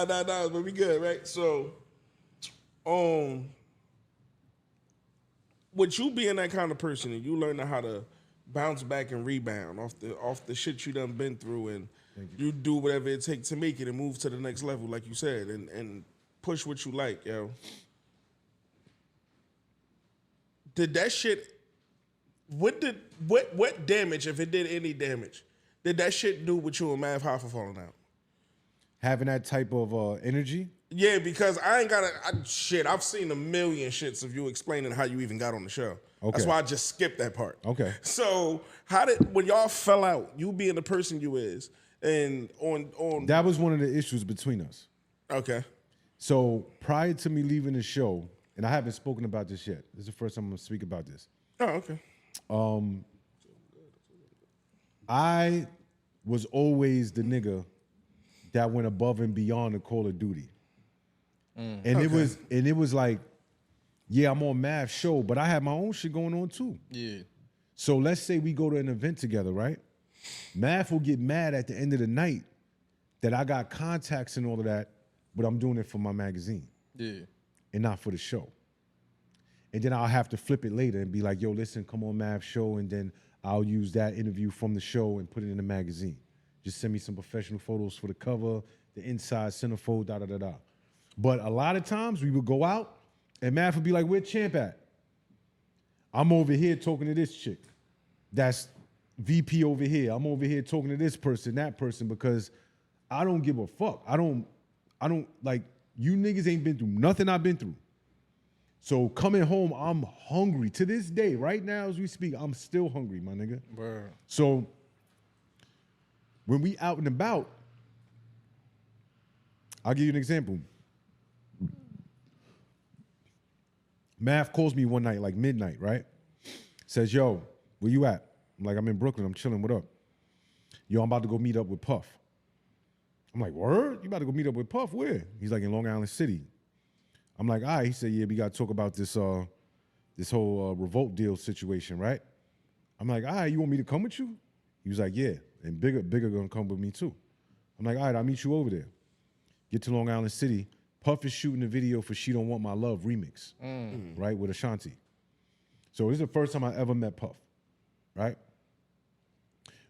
Nah, but we good, right? So, um, with you being that kind of person and you learning how to bounce back and rebound off the shit you done been through and you do whatever it takes to make it and move to the next level, like you said, and push what you like, yo. Did that shit what damage, if it did any damage, did that shit do with you and Mav Hoffa falling out? Having that type of energy. Yeah, because I ain't gotta shit. I've seen a million shits of you explaining how you even got on the show. Okay. That's why I just skipped that part. Okay. So how did when y'all fell out, you being the person you is, and on That was one of the issues between us. okay. So prior to me leaving the show, and I haven't spoken about this yet. This is the first time I'm gonna speak about this. Oh, okay. I was always the nigga that went above and beyond the Call of Duty. And it was like, yeah, I'm on Mav's show, but I have my own shit going on too. Yeah. So let's say we go to an event together, right? Mav will get mad at the end of the night that I got contacts and all of that, but I'm doing it for my magazine. Yeah. And not for the show. And then I'll have to flip it later and be like, yo, listen, come on Mav's show, and then I'll use that interview from the show and put it in the magazine. Just send me some professional photos for the cover, the inside, centerfold, da-da-da-da. But a lot of times we would go out and Mav would be like, where Champ at? I'm over here talking to this chick. That's VP over here. I'm over here talking to this person, that person, because I don't give a fuck. I don't like, you niggas ain't been through nothing I've been through. So coming home, I'm hungry. To this day, right now as we speak, I'm still hungry, my nigga. Word. So when we out and about, I'll give you an example. Mav calls me one night, like midnight, right? Says, yo, where you at? I'm like, I'm in Brooklyn, I'm chilling, what up? Yo, I'm about to go meet up with Puff. I'm like, word? You about to go meet up with Puff? Where? He's like, in Long Island City. I'm like, all right. He said, yeah, we got to talk about this this whole revolt deal situation, right? I'm like, all right, you want me to come with you? He was like, yeah, and Bigger gonna come with me too. I'm like, all right, I'll meet you over there. Get to Long Island City. Puff is shooting a video for She Don't Want My Love remix, right, with Ashanti. So this is the first time I ever met Puff, right?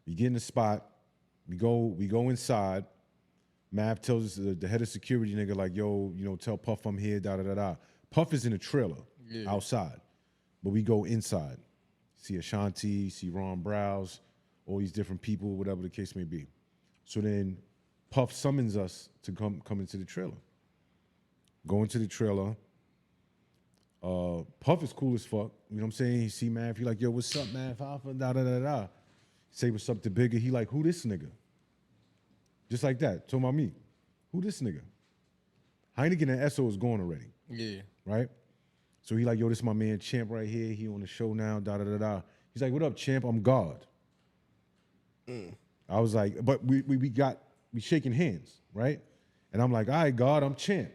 We get in the spot. We go inside. Mav tells us the head of security nigga like, yo, you know, tell Puff I'm here, da-da-da-da. Puff is in a trailer outside, but we go inside. See Ashanti, see Ron Browse, all these different people, whatever the case may be. So then Puff summons us to come into the trailer. Go into the trailer. Puff is cool as fuck. You know what I'm saying? He see Mav, he like, yo, what's up, Mav? Hoffa, da-da-da-da. Say what's up to Bigger. He like, who this nigga? Just like that. Talking about me. Who this nigga? Heineken and Esso is gone already. Yeah. Right? So he like, yo, this is my man Champ right here. He on the show now, da-da-da-da. He's like, what up, Champ? I'm God. I was like, but we shaking hands, right? And I'm like, all right, God, I'm Champ.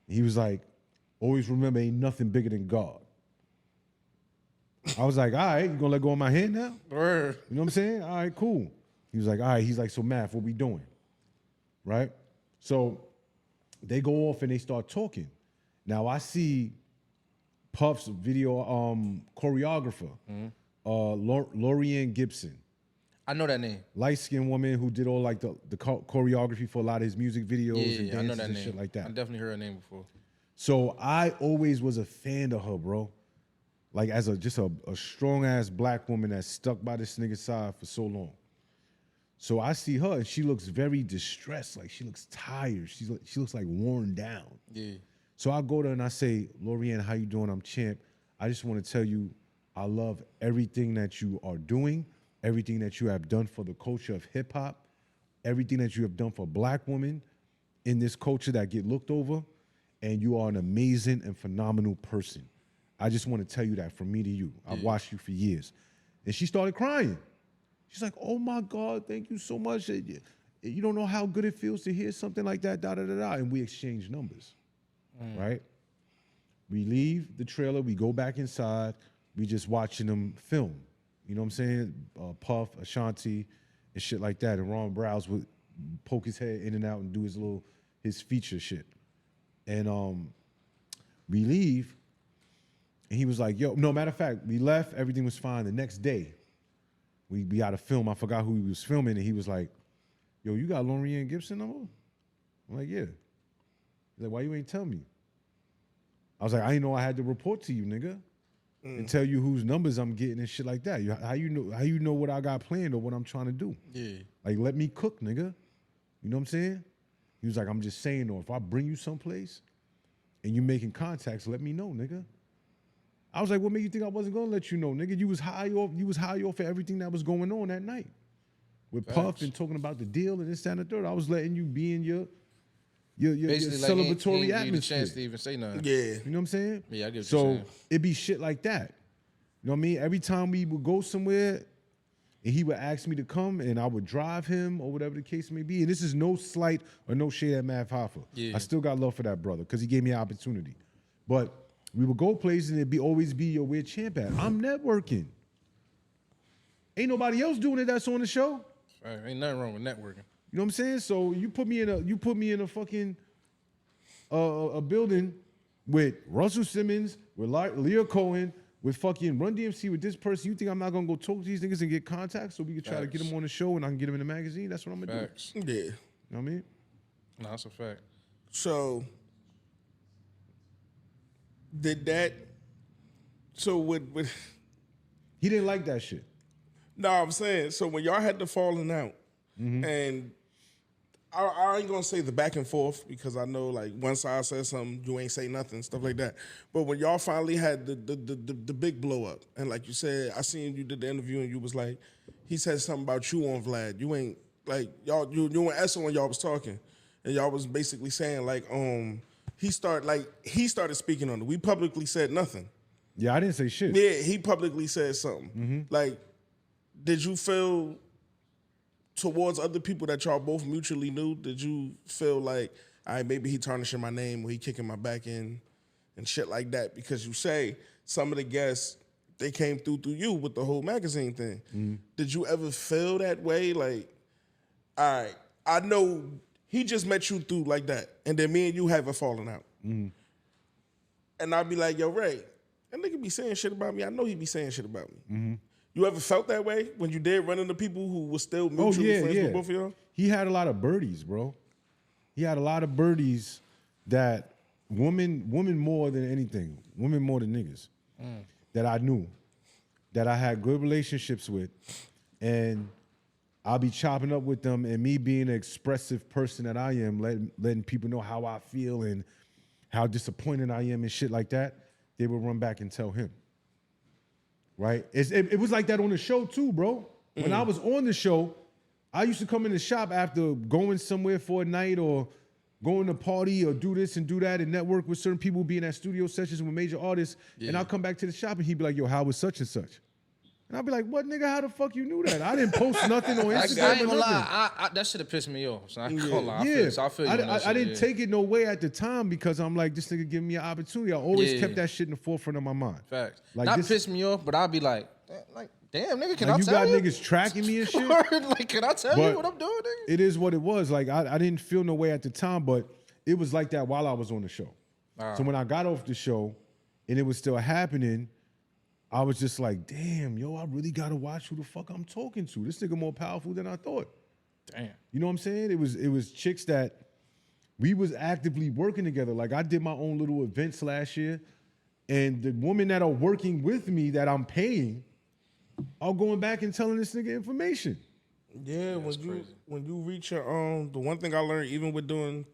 He was like, always remember, ain't nothing bigger than God. I was like, all right, you gonna let go of my hand now? Word. You know what I'm saying? All right, cool. He was like, all right. He's like, so Math, what we doing? Right? So they go off and they start talking. Now I see Puff's video choreographer, Laurann Gibson. I know that name. Light-skinned woman who did all like the choreography for a lot of his music videos and I know dances that and name. shit like that. I definitely heard her name before. So I always was a fan of her, bro. Like as just a strong-ass black woman that stuck by this nigga's side for so long. So I see her and she looks very distressed. Like she looks tired. She looks like worn down. Yeah. So I go to her and I say, Laurann, how you doing? I'm Champ. I just want to tell you I love everything that you are doing, everything that you have done for the culture of hip hop, everything that you have done for black women in this culture that get looked over, and you are an amazing and phenomenal person. I just want to tell you that from me to you. I've watched you for years. And she started crying. She's like, oh my God, thank you so much. You don't know how good it feels to hear something like that, da-da-da-da. And we exchange numbers, right? We leave the trailer, we go back inside, we just watching them film. You know what I'm saying? Puff, Ashanti, and shit like that. And Ron Browse would poke his head in and out and do his his feature shit. And we leave, and he was like, yo, no, matter of fact, we left, everything was fine. The next day, we got a film. I forgot who he was filming, and he was like, yo, you got Laurann Gibson number? I'm like, yeah. He's like, why you ain't tell me? I was like, I didn't know I had to report to you, nigga, and tell you whose numbers I'm getting and shit like that. How you know what I got planned or what I'm trying to do? Yeah. Like, let me cook, nigga. You know what I'm saying? He was like, I'm just saying, though, if I bring you someplace and you making contacts, let me know, nigga. I was like, what made you think I wasn't gonna let you know, nigga? You was high off for everything that was going on that night. With Puff and talking about the deal and this, that, and the third. I was letting you be in your Basically, like, celebratory he atmosphere. the chance to even say nothing. Yeah. You know what I'm saying? Yeah, I get what you're so saying. It'd be shit like that. You know what I mean? Every time we would go somewhere and he would ask me to come and I would drive him or whatever the case may be. And this is no slight or no shade at Mav Hoffa. Yeah. I still got love for that brother because he gave me an opportunity. But we would go places and it'd always be your where champ at. I'm networking. Ain't nobody else doing it that's on the show. Right. Ain't nothing wrong with networking. You know what I'm saying? So you put me in a fucking a building with Russell Simmons, with Leah Cohen, with fucking Run DMC, with this person. You think I'm not gonna go talk to these niggas and get contacts so we can try to get them on the show and I can get them in the magazine? That's what I'm gonna Facts. Yeah. do. You know what I mean? No, that's a fact. So with He didn't like that shit. no, I'm saying, so when y'all had the falling out, and I ain't gonna say the back and forth because I know like one side says something, you ain't say nothing, stuff like that. But when y'all finally had the big blow up, and like you said, I seen you did the interview and you was like, he said something about you on Vlad. You ain't like y'all you and Essa when y'all was talking, and y'all was basically saying like he started speaking on it. We publicly said nothing. Yeah, I didn't say shit. Yeah, he publicly said something. Like, did you feel towards other people that y'all both mutually knew? Did you feel like, all right, maybe he tarnishing my name or he kicking my back in and shit like that? Because you say some of the guests, they came through you with the whole magazine thing. Did you ever feel that way? Like, all right, I know he just met you through like that, and then me and you have a falling out. And I'd be like, yo, Ray, that nigga be saying shit about me. I know he be saying shit about me. You ever felt that way when you did run into people who were still mutually friends with both of y'all? He had a lot of birdies, bro. He had a lot of birdies that women more than anything, women more than niggas, that I knew, that I had good relationships with, and I'll be chopping up with them, and me being an expressive person that I am, letting people know how I feel and how disappointed I am and shit like that, they would run back and tell him. Right? It was like that on the show too, bro. When I was on the show, I used to come in the shop after going somewhere for a night or going to party or do this and do that and network with certain people, being at studio sessions with major artists, and I'll come back to the shop and he'd be like, yo, how was such and such? And I'd be like, what, nigga, how the fuck you knew that? I didn't post nothing on I Instagram ain't or gonna nothing. lie, that should have pissed me off. So I ain't gonna lie. Yeah, I feel you on that I shit, didn't take it no way at the time because I'm like, this nigga giving me an opportunity. I always kept that shit in the forefront of my mind. Facts. Like Not this, piss me off, but I'll be like, damn, nigga, can like I you tell got you? niggas tracking me and shit. Like, can I tell But you what I'm doing, nigga? it is what it was. Like I didn't feel no way at the time, but it was like that while I was on the show. So when I got off the show and it was still happening, I was just like, damn, yo, I really gotta watch who the fuck I'm talking to. This nigga more powerful than I thought. Damn. You know what I'm saying? It was chicks that we was actively working together. Like I did my own little events last year, and the women that are working with me that I'm paying are going back and telling this nigga information. Yeah, when you reach your the one thing I learned even with doing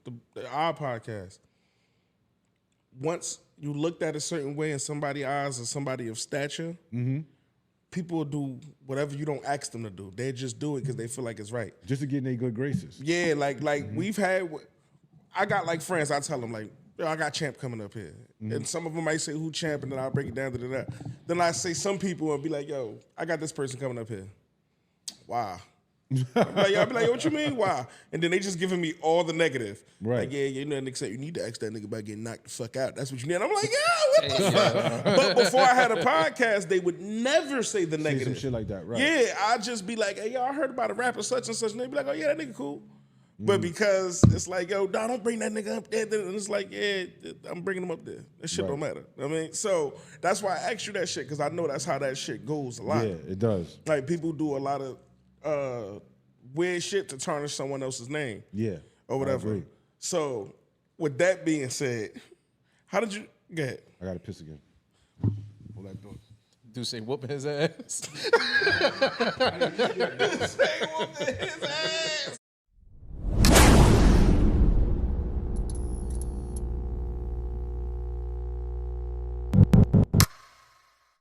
our podcast, once you looked at a certain way in somebody's eyes or somebody of stature, people will do whatever you don't ask them to do. They just do it because they feel like it's right. Just to get in their good graces. Yeah, like we've had, I got like friends, I tell them like, yo, I got Champ coming up here. And some of them might say, who Champ? And then I'll break it down to that. Then I say some people and be like, yo, I got this person coming up here. Wow. I'll be like, yo, what you mean? Why? And then they just giving me all the negative. Right. Like, yeah, you know, nigga said, you need to ask that nigga about getting knocked the fuck out. That's what you need. And I'm like, yeah, what the fuck? But before I had a podcast, they would never say the Say negative. some shit like that, right? Yeah, I'd just be like, hey, y'all heard about a rapper such and such. And they'd be like, oh, yeah, that nigga cool. But because it's like, yo, dawg, don't bring that nigga up there. And it's like, yeah, I'm bringing him up there. That shit don't matter. I mean, so that's why I asked you that shit, because I know that's how that shit goes a lot. Yeah, it does. Like, people do a lot of weird shit to tarnish someone else's name. Yeah. Or whatever. I agree. So, with that being said, how did you... Go ahead. I got to piss again. Hold that door. Dude say whooping his ass. Say whooping his ass.